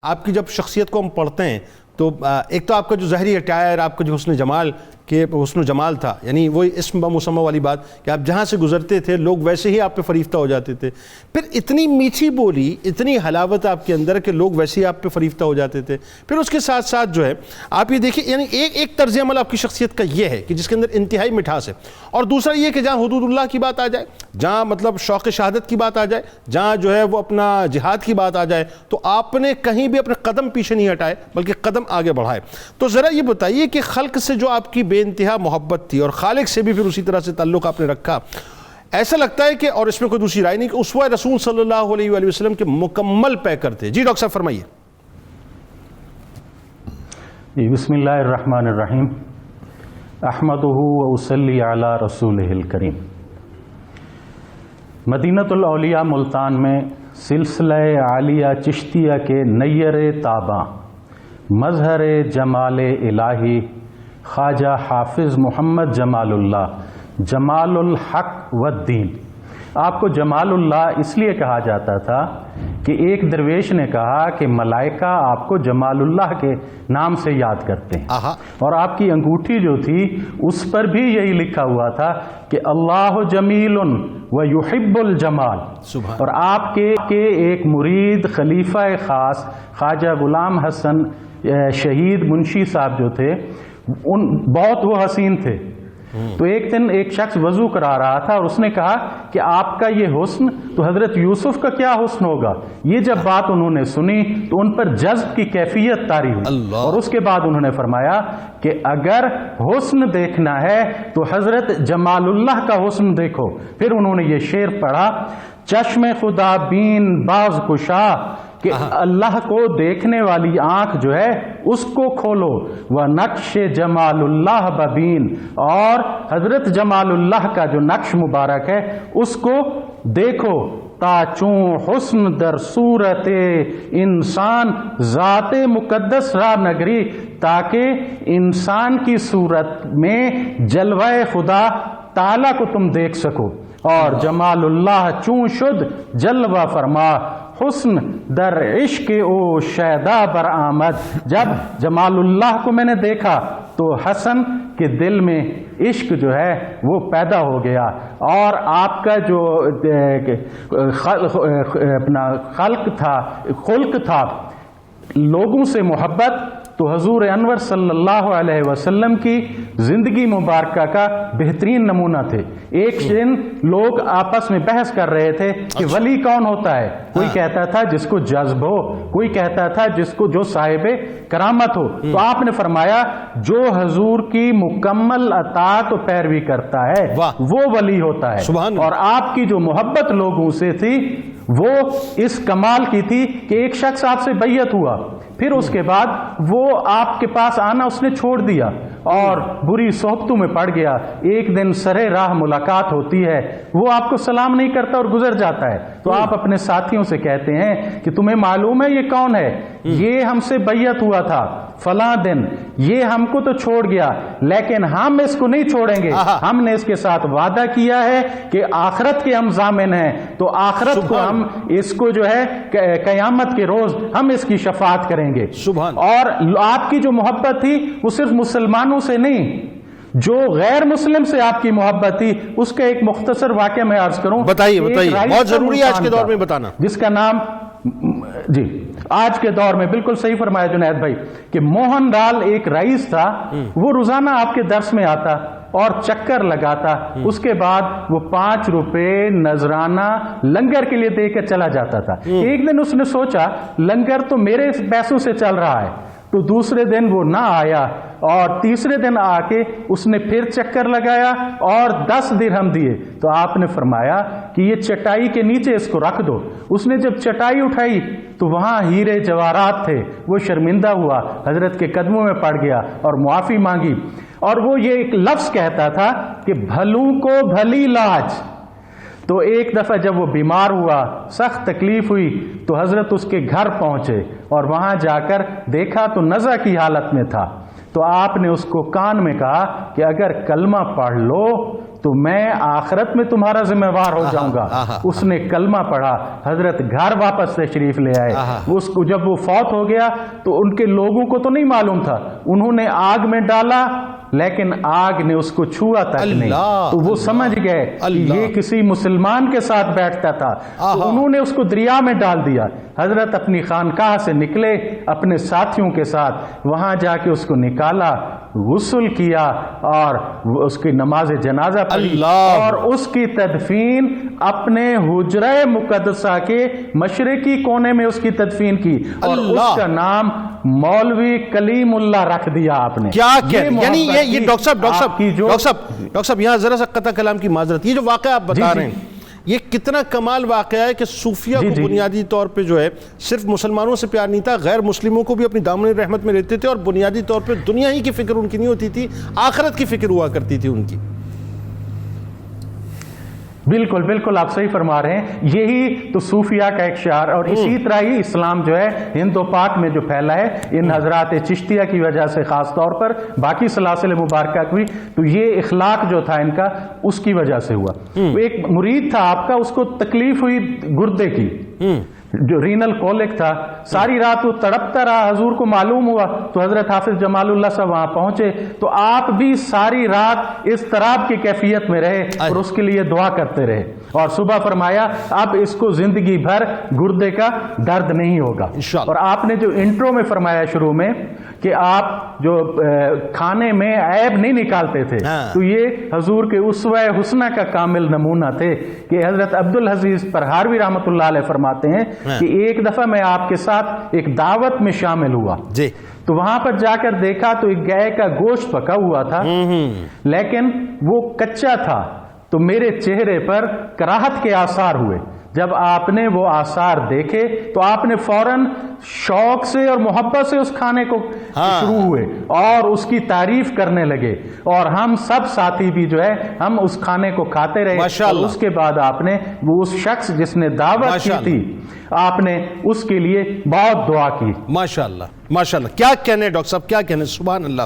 آپ کی جب شخصیت کو ہم پڑھتے ہیں تو ایک تو آپ کا جو ظاہری اٹائر، آپ کا جو حسن جمال کہ حسن و جمال تھا، یعنی وہی اسم بمسمى والی بات کہ آپ جہاں سے گزرتے تھے لوگ ویسے ہی آپ پہ فریفتہ ہو جاتے تھے. پھر اتنی میٹھی بولی، اتنی حلاوت آپ کے اندر کہ لوگ ویسے ہی آپ پہ فریفتہ ہو جاتے تھے. پھر اس کے ساتھ ساتھ جو ہے آپ یہ دیکھیں، یعنی ایک طرز عمل آپ کی شخصیت کا یہ ہے کہ جس کے اندر انتہائی مٹھاس ہے، اور دوسرا یہ کہ جہاں حدود اللہ کی بات آ جائے، جہاں مطلب شوق شہادت کی بات آ جائے، جہاں جو ہے وہ اپنا جہاد کی بات آ جائے تو آپ نے کہیں بھی اپنے قدم پیچھے نہیں ہٹائے بلکہ قدم آگے بڑھائے. تو ذرا یہ بتائیے کہ خلق سے جو آپ کی بے انتہا محبت تھی اور خالق سے بھی پھر اسی طرح سے تعلق آپ نے رکھا، ایسا لگتا ہے کہ، اور اس میں کوئی دوسری رائے نہیں، کہ اسوہ رسول صلی اللہ علیہ وآلہ وسلم کے مکمل پیکر تھے. جی ڈاکٹر صاحب فرمائیے. بسم اللہ الرحمن الرحیم. احمدہ و اصلی علی رسولہ الکریم. مدینۃ الاولیاء ملتان میں سلسلہ عالیہ چشتیہ کے نیر تاباں مظہر جمال الہی خواجہ حافظ محمد جمال اللہ جمال الحق والدین. آپ کو جمال اللہ اس لیے کہا جاتا تھا کہ ایک درویش نے کہا کہ ملائکہ آپ کو جمال اللہ کے نام سے یاد کرتے ہیں، اور آپ کی انگوٹھی جو تھی اس پر بھی یہی لکھا ہوا تھا کہ اللہ جمیل و یحب الجمال. اور آپ کے ایک مرید خلیفہ خاص خواجہ غلام حسن شہید منشی صاحب جو تھے، بہت وہ حسین تھے. تو ایک دن ایک شخص وضو کرا رہا تھا اور اس نے کہا کہ آپ کا یہ حسن تو حضرت یوسف کا کیا حسن ہوگا. یہ جب بات انہوں نے سنی تو ان پر جذب کی کیفیت طاری ہوئی، اور اس کے بعد انہوں نے فرمایا کہ اگر حسن دیکھنا ہے تو حضرت جمال اللہ کا حسن دیکھو. پھر انہوں نے یہ شعر پڑھا: چشم خدا بین باز کشا، کہ اللہ کو دیکھنے والی آنکھ جو ہے اس کو کھولو، وہ نقش جمال اللہ ببین، اور حضرت جمال اللہ کا جو نقش مبارک ہے اس کو دیکھو. تا چون حسن در صورت انسان ذات مقدس را نگری، تاکہ انسان کی صورت میں جلوہ خدا تعالیٰ کو تم دیکھ سکو. اور جمال اللہ چون شد جلوہ فرما، حسن در عشق او شیدا برآمد. جب جمال اللہ کو میں نے دیکھا تو حسن کے دل میں عشق جو ہے وہ پیدا ہو گیا، اور آپ کا جو اپنا خلق تھا لوگوں سے محبت، تو حضور انور صلی اللہ علیہ وسلم کی زندگی مبارکہ کا بہترین نمونہ تھے. ایک دن لوگ آپس میں بحث کر رہے تھے کہ ولی کون ہوتا ہے. کوئی کہتا تھا جس کو جذب ہو، کوئی کہتا تھا جس کو جو صاحب کرامت ہو. تو آپ نے فرمایا جو حضور کی مکمل اطاعت و پیروی کرتا ہے وہ ولی ہوتا ہے. اور آپ کی جو محبت لوگوں سے تھی وہ اس کمال کی تھی کہ ایک شخص آپ سے بیعت ہوا، پھر اس کے بعد وہ آپ کے پاس آنا اس نے چھوڑ دیا اور بری صحبتوں میں پڑ گیا. ایک دن سرے راہ ملاقات ہوتی ہے، وہ آپ کو سلام نہیں کرتا اور گزر جاتا ہے. تو آپ اپنے ساتھیوں سے کہتے ہیں کہ تمہیں معلوم ہے یہ کون ہے؟ یہ ہم سے بیعت ہوا تھا فلاں دن، یہ ہم کو تو چھوڑ گیا لیکن ہم اس کو نہیں چھوڑیں گے. ہم نے اس کے ساتھ وعدہ کیا ہے کہ آخرت کے ہم ضامن ہیں، تو آخرت کو ہم اس کو جو ہے قیامت کے روز ہم اس کی شفاعت کریں گے. اور آپ کی جو محبت تھی وہ صرف مسلمانوں سے نہیں، جو غیر مسلم سے آپ کی محبت تھی. اس کا ایک مختصر واقعہ میں عرض کروں. بتائیے بہت ضروری ہے آج کے دور میں بتانا. جس کا نام جی آج کے دور میں بالکل صحیح فرمایا جنید بھائی کہ موہن لال ایک رئیس تھا. وہ روزانہ آپ کے درس میں آتا اور چکر لگاتا، اس کے بعد وہ 5 روپے نذرانہ لنگر کے لیے دے کر چلا جاتا تھا. ایک دن اس نے سوچا لنگر تو میرے پیسوں سے چل رہا ہے، تو دوسرے دن وہ نہ آیا، اور تیسرے دن آ کے اس نے پھر چکر لگایا اور 10 درہم دیے. تو آپ نے فرمایا کہ یہ چٹائی کے نیچے اس کو رکھ دو. اس نے جب چٹائی اٹھائی تو وہاں ہیرے جواہرات تھے. وہ شرمندہ ہوا، حضرت کے قدموں میں پڑ گیا اور معافی مانگی، اور وہ یہ ایک لفظ کہتا تھا کہ بھلوں کو بھلی لاج. تو ایک دفعہ جب وہ بیمار ہوا، سخت تکلیف ہوئی، تو حضرت اس کے گھر پہنچے اور وہاں جا کر دیکھا تو نزع کی حالت میں تھا. تو آپ نے اس کو کان میں کہا کہ اگر کلمہ پڑھ لو تو میں آخرت میں تمہارا ذمہ وار ہو جاؤں گا. اس نے کلمہ پڑھا, حضرت گھر واپس تشریف لے آئے. اس کو جب وہ فوت ہو گیا تو ان کے لوگوں کو تو نہیں معلوم تھا, انہوں نے آگ میں ڈالا لیکن آگ نے اس کو چھوا تک نہیں. تو وہ سمجھ گئے کہ یہ کسی مسلمان کے ساتھ بیٹھتا تھا, تو انہوں نے اس کو دریا میں ڈال دیا. حضرت اپنی خانقاہ سے نکلے اپنے ساتھیوں کے ساتھ, وہاں جا کے اس کو نکالا, غسل کیا اور اس کی نماز جنازہ پڑھی اور اس کی تدفین اپنے حجرہ مقدسہ کے مشرقی کونے میں اس کی تدفین کی, اور اس کا نام مولوی کلیم اللہ رکھ دیا آپ نے. کیا یعنی یہ ڈاکٹر صاحب یہاں ذرا سا قطع کلام کی معذرت, یہ جو واقعہ آپ بتا رہے ہیں یہ کتنا کمال واقعہ ہے کہ صوفیہ کو بنیادی طور پہ جو ہے صرف مسلمانوں سے پیار نہیں تھا, غیر مسلموں کو بھی اپنی دامن رحمت میں لیتے تھے, اور بنیادی طور پہ دنیا ہی کی فکر ان کی نہیں ہوتی تھی, آخرت کی فکر ہوا کرتی تھی ان کی. بالکل بالکل آپ صحیح فرما رہے ہیں, یہی تو صوفیہ کا ایک شعار. اور اسی طرح ہی اسلام جو ہے ہند و پاک میں جو پھیلا ہے ان حضرات چشتیہ کی وجہ سے خاص طور پر, باقی سلاسل مبارکہ بھی, تو یہ اخلاق جو تھا ان کا اس کی وجہ سے ہوا. ایک مرید تھا آپ کا, اس کو تکلیف ہوئی گردے کی, جو رینل کولک تھا, ساری رات وہ تڑپتا رہا, حضور کو معلوم ہوا تو حضرت حافظ جمال اللہ صاحب وہاں پہنچے, تو آپ بھی ساری رات اضطراب کی کیفیت میں رہے اور اس کے لیے دعا کرتے رہے, اور صبح فرمایا اب اس کو زندگی بھر گردے کا درد نہیں ہوگا. اور آپ نے جو انٹرو میں فرمایا شروع میں کہ آپ جو کھانے میں عیب نہیں نکالتے تھے, تو یہ حضور کے اسوہ حسنہ کا کامل نمونہ تھے کہ حضرت عبدالعزیز پرہاروی رحمۃ اللہ علیہ فرماتے ہیں کہ ایک دفعہ میں آپ کے ساتھ ایک دعوت میں شامل ہوا, تو وہاں پر جا کر دیکھا تو ایک گائے کا گوشت پکا ہوا تھا لیکن وہ کچا تھا, تو میرے چہرے پر کراہت کے آثار ہوئے. جب آپ نے وہ آثار دیکھے تو آپ نے فوراً شوق سے اور محبت سے اس کھانے کو شروع ہوئے اور اس کی تعریف کرنے لگے, اور ہم سب ساتھی بھی جو ہے ہم اس کھانے کو کھاتے رہے. اور اس کے بعد آپ نے وہ اس شخص جس نے دعوت کی تھی آپ نے اس کے لیے بہت دعا کی. ماشاءاللہ ماشاءاللہ, کیا کہنے ڈاکٹر صاحب, کیا کہنے, سبحان اللہ.